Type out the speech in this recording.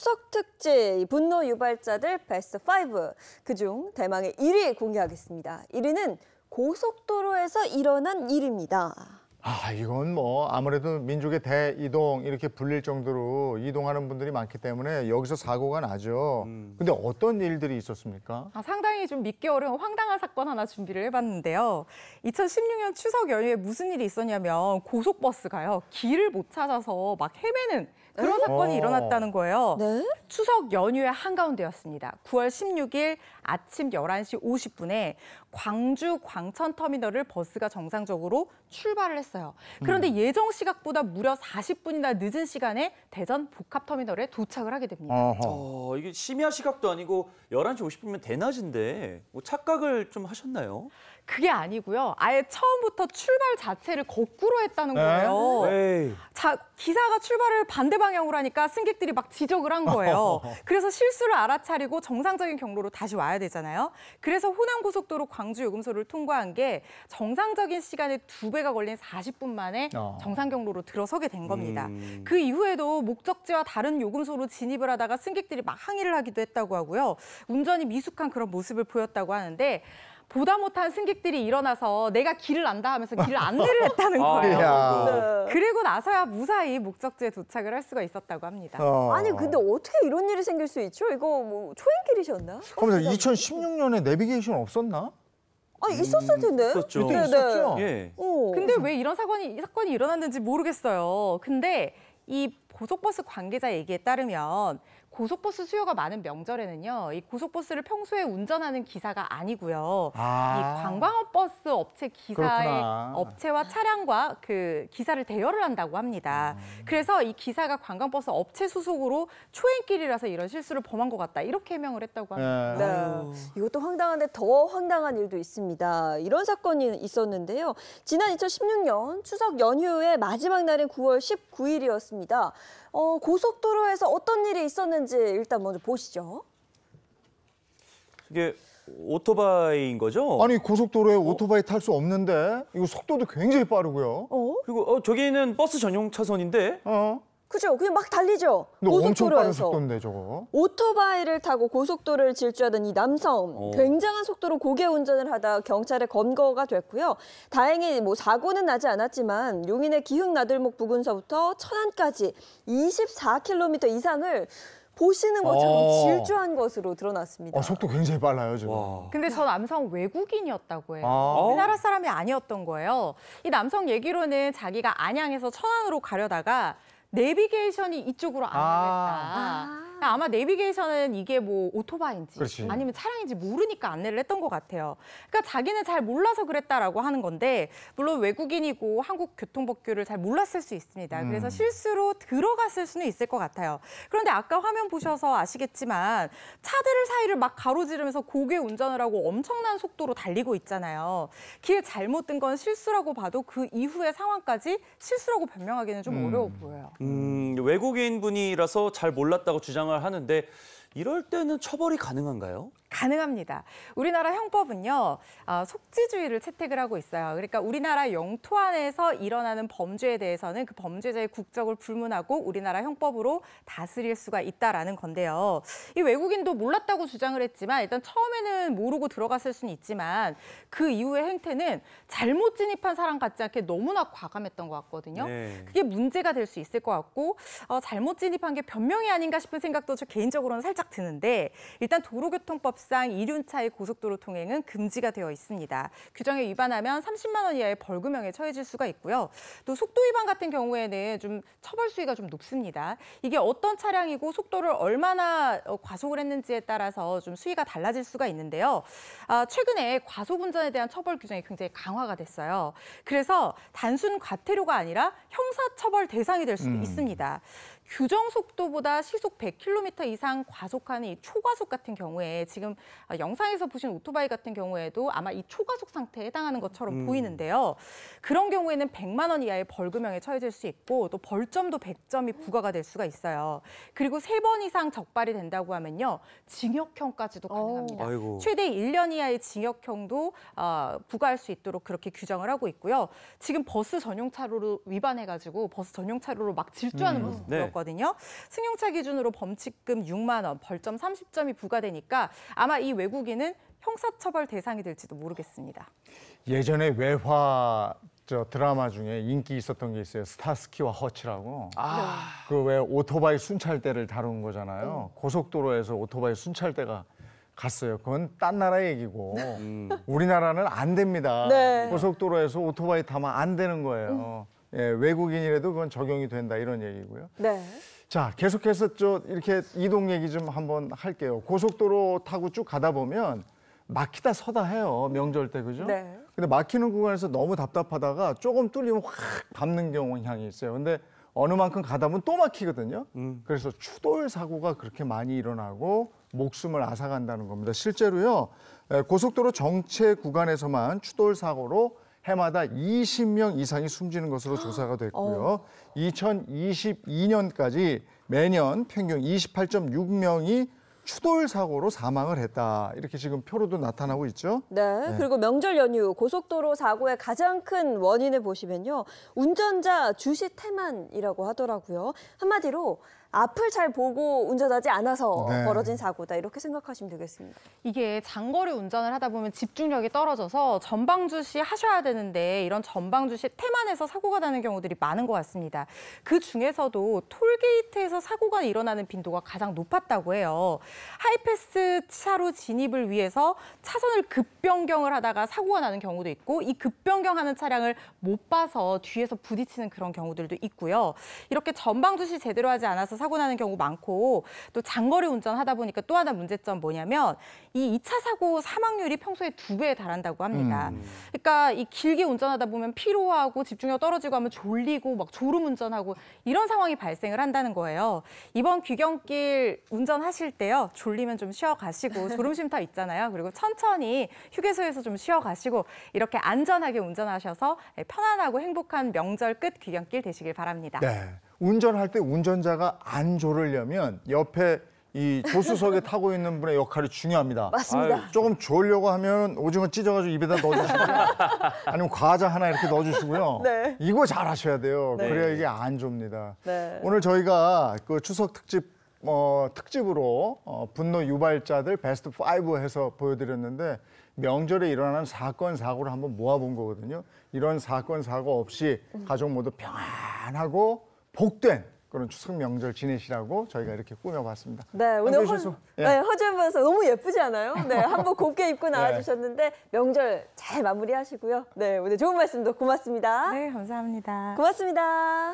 추석 특집 분노 유발자들 베스트 5. 그중 대망의 1위 공개하겠습니다. 1위는 고속도로에서 일어난 일입니다. 이건 뭐 아무래도 민족의 대이동 이렇게 불릴 정도로 이동하는 분들이 많기 때문에 여기서 사고가 나죠. 근데 어떤 일들이 있었습니까? 상당히 좀 믿기 어려운 황당한 사건 하나 준비를 해봤는데요. 2016년 추석 연휴에 무슨 일이 있었냐면 고속버스가요. 길을 못 찾아서 막 헤매는 그런 사건이 일어났다는 거예요. 네? 추석 연휴의 한가운데였습니다. 9월 16일 아침 11시 50분에 광주 광천터미널을 버스가 정상적으로 출발을 했어요. 그런데 예정 시각보다 무려 40분이나 늦은 시간에 대전 복합터미널에 도착을 하게 됩니다. 이게 심야 시각도 아니고 11시 50분이면 대낮인데 뭐 착각을 좀 하셨나요? 그게 아니고요. 아예 처음부터 출발 자체를 거꾸로 했다는 거예요. 에이. 기사가 출발을 반대 방향으로 하니까 승객들이 막 지적을 한 거예요. 그래서 실수를 알아차리고 정상적인 경로로 다시 와야 되잖아요. 그래서 호남고속도로 광주 요금소를 통과한 게 정상적인 시간의 2배가 걸린 40분 만에 정상 경로로 들어서게 된 겁니다. 그 이후에도 목적지와 다른 요금소로 진입을 하다가 승객들이 막 항의를 하기도 했다고 하고요. 운전이 미숙한 그런 모습을 보였다고 하는데 보다 못한 승객들이 일어나서 내가 길을 안다 하면서 길 안내를 했다는 거예요. 네. 그리고 나서야 무사히 목적지에 도착을 할 수가 있었다고 합니다. 아니 근데 어떻게 이런 일이 생길 수 있죠? 이거 뭐 초행길이셨나? 그럼 2016년에 내비게이션 없었나? 아니 있었을 텐데. 있었죠. 그때 있었죠? 예. 근데 왜 이런 사건이 일어났는지 모르겠어요. 근데 이 고속버스 관계자 얘기에 따르면 고속버스 수요가 많은 명절에는요, 이 고속버스를 평소에 운전하는 기사가 아니고요, 이 관광버스 업체 기사의 그렇구나. 업체와 차량과 그 기사를 대여를 한다고 합니다. 그래서 이 기사가 관광버스 업체 소속으로 초행길이라서 이런 실수를 범한 것 같다 이렇게 해명을 했다고 합니다. 네. 이것도 황당한데 더 황당한 일도 있습니다. 이런 사건이 있었는데요. 지난 2016년 추석 연휴의 마지막 날인 9월 19일이었습니다. 고속도로에서 어떤 일이 있었는지 일단 먼저 보시죠. 이게 오토바이인 거죠? 아니 고속도로에 오토바이 탈 수 없는데 이거 속도도 굉장히 빠르고요. 그리고 저기는 버스 전용 차선인데? 그죠? 그냥 막 달리죠. 근데 엄청 빠른 고속도로에서. 속도인데 저거. 오토바이를 타고 고속도로를 질주하던 이 남성, 굉장한 속도로 고개 운전을 하다 경찰에 검거가 됐고요. 다행히 뭐 사고는 나지 않았지만 용인의 기흥나들목 부근서부터 천안까지 24km 이상을 보시는 것처럼 질주한 것으로 드러났습니다. 속도 굉장히 빨라요 지금. 근데 저 남성 외국인이었다고 해요. 우리나라 사람이 아니었던 거예요. 이 남성 얘기로는 자기가 안양에서 천안으로 가려다가 내비게이션이 이쪽으로 안내를 했다. 아마 내비게이션은 이게 뭐 오토바이인지 그렇지. 아니면 차량인지 모르니까 안내를 했던 것 같아요. 그러니까 자기는 잘 몰라서 그랬다라고 하는 건데 물론 외국인이고 한국 교통법규를 잘 몰랐을 수 있습니다. 그래서 실수로 들어갔을 수는 있을 것 같아요. 그런데 아까 화면 보셔서 아시겠지만 차들 사이를 막 가로지르면서 고개 운전을 하고 엄청난 속도로 달리고 있잖아요. 길 잘못 든 건 실수라고 봐도 그 이후의 상황까지 실수라고 변명하기는 좀 어려워 보여요. 외국인 분이라서 잘 몰랐다고 주장을 하는데 이럴 때는 처벌이 가능한가요? 가능합니다. 우리나라 형법은요, 속지주의를 채택을 하고 있어요. 그러니까 우리나라 영토 안에서 일어나는 범죄에 대해서는 그 범죄자의 국적을 불문하고 우리나라 형법으로 다스릴 수가 있다라는 건데요. 이 외국인도 몰랐다고 주장을 했지만 일단 처음에는 모르고 들어갔을 수는 있지만 그 이후의 행태는 잘못 진입한 사람 같지 않게 너무나 과감했던 것 같거든요. 네. 그게 문제가 될 수 있을 것 같고 잘못 진입한 게 변명이 아닌가 싶은 생각도 저 개인적으로는 살짝 드는데 일단 도로교통법 상 이륜차의 고속도로 통행은 금지가 되어 있습니다. 규정에 위반하면 30만 원 이하의 벌금형에 처해질 수가 있고요. 또 속도 위반 같은 경우에는 좀 처벌 수위가 좀 높습니다. 이게 어떤 차량이고 속도를 얼마나 과속을 했는지에 따라서 좀 수위가 달라질 수가 있는데요. 최근에 과속 운전에 대한 처벌 규정이 굉장히 강화가 됐어요. 그래서 단순 과태료가 아니라 형사처벌 대상이 될 수도 있습니다. 규정 속도보다 시속 100km 이상 과속하는 이 초과속 같은 경우에 지금 영상에서 보신 오토바이 같은 경우에도 아마 이 초과속 상태에 해당하는 것처럼 보이는데요. 그런 경우에는 100만 원 이하의 벌금형에 처해질 수 있고 또 벌점도 100점이 부과가 될 수가 있어요. 그리고 3번 이상 적발이 된다고 하면요. 징역형까지도 가능합니다. 최대 1년 이하의 징역형도 부과할 수 있도록 그렇게 규정을 하고 있고요. 지금 버스 전용 차로로 위반해가지고 버스 전용 차로로 막 질주하는 모습 보였거든요. 있었거든요. 승용차 기준으로 범칙금 6만 원, 벌점 30점이 부과되니까 아마 이 외국인은 형사처벌 대상이 될지도 모르겠습니다. 예전에 외화 드라마 중에 인기 있었던 게 있어요. 스타스키와 허치라고. 그 왜 오토바이 순찰대를 다룬 거잖아요. 고속도로에서 오토바이 순찰대가 갔어요. 그건 딴 나라 얘기고 우리나라는 안 됩니다. 네. 고속도로에서 오토바이 타면 안 되는 거예요. 예, 외국인이라도 그건 적용이 된다 이런 얘기고요. 네. 자, 계속해서 이렇게 이동 얘기 좀 한번 할게요. 고속도로 타고 쭉 가다 보면 막히다 서다 해요. 명절 때, 그죠? 네. 근데 막히는 구간에서 너무 답답하다가 조금 뚫리면 확 밟는 경향이 있어요. 근데 어느 만큼 가다 보면 또 막히거든요. 그래서 추돌 사고가 그렇게 많이 일어나고 목숨을 앗아간다는 겁니다. 실제로요, 고속도로 정체 구간에서만 추돌 사고로 해마다 20명 이상이 숨지는 것으로 조사가 됐고요. 2022년까지 매년 평균 28.6명이 추돌 사고로 사망을 했다. 이렇게 지금 표로도 나타나고 있죠. 네. 그리고 명절 연휴 고속도로 사고의 가장 큰 원인을 보시면요. 운전자 주시 태만이라고 하더라고요. 한마디로 앞을 잘 보고 운전하지 않아서 네. 벌어진 사고다. 이렇게 생각하시면 되겠습니다. 이게 장거리 운전을 하다 보면 집중력이 떨어져서 전방주시 하셔야 되는데 이런 전방주시 태만해서 사고가 나는 경우들이 많은 것 같습니다. 그 중에서도 톨게이트에서 사고가 일어나는 빈도가 가장 높았다고 해요. 하이패스 차로 진입을 위해서 차선을 급변경을 하다가 사고가 나는 경우도 있고 이 급변경하는 차량을 못 봐서 뒤에서 부딪히는 그런 경우들도 있고요. 이렇게 전방주시 제대로 하지 않아서 사고 나는 경우 많고 또 장거리 운전하다 보니까 또 하나 문제점 뭐냐면 이 2차 사고 사망률이 평소에 2배에 달한다고 합니다. 그러니까 이 길게 운전하다 보면 피로하고 집중력 떨어지고 하면 졸리고 막 졸음 운전하고 이런 상황이 발생을 한다는 거예요. 이번 귀경길 운전하실 때요. 졸리면 좀 쉬어가시고 졸음 쉼터 있잖아요. 그리고 천천히 휴게소에서 좀 쉬어가시고 이렇게 안전하게 운전하셔서 편안하고 행복한 명절 끝 귀경길 되시길 바랍니다. 네. 운전할 때 운전자가 안 졸으려면 옆에 이 조수석에 타고 있는 분의 역할이 중요합니다. 맞습니다. 조금 졸려고 하면 오징어 찢어가지고 입에다 넣어주시고요. 아니면 과자 하나 이렇게 넣어주시고요. 네. 이거 잘 하셔야 돼요. 네. 그래야 이게 안 좁니다. 네. 오늘 저희가 그 추석 특집으로 분노 유발자들 베스트 5 해서 보여드렸는데 명절에 일어나는 사건, 사고를 한번 모아본 거거든요. 이런 사건, 사고 없이 가족 모두 평안하고 복된 그런 추석 명절 지내시라고 저희가 이렇게 꾸며봤습니다. 네, 오늘 함께해 주셔서, 허즈면서 너무 예쁘지 않아요? 네, 한복 곱게 입고 나와주셨는데 명절 잘 마무리하시고요. 네, 오늘 좋은 말씀도 고맙습니다. 네, 감사합니다. 고맙습니다.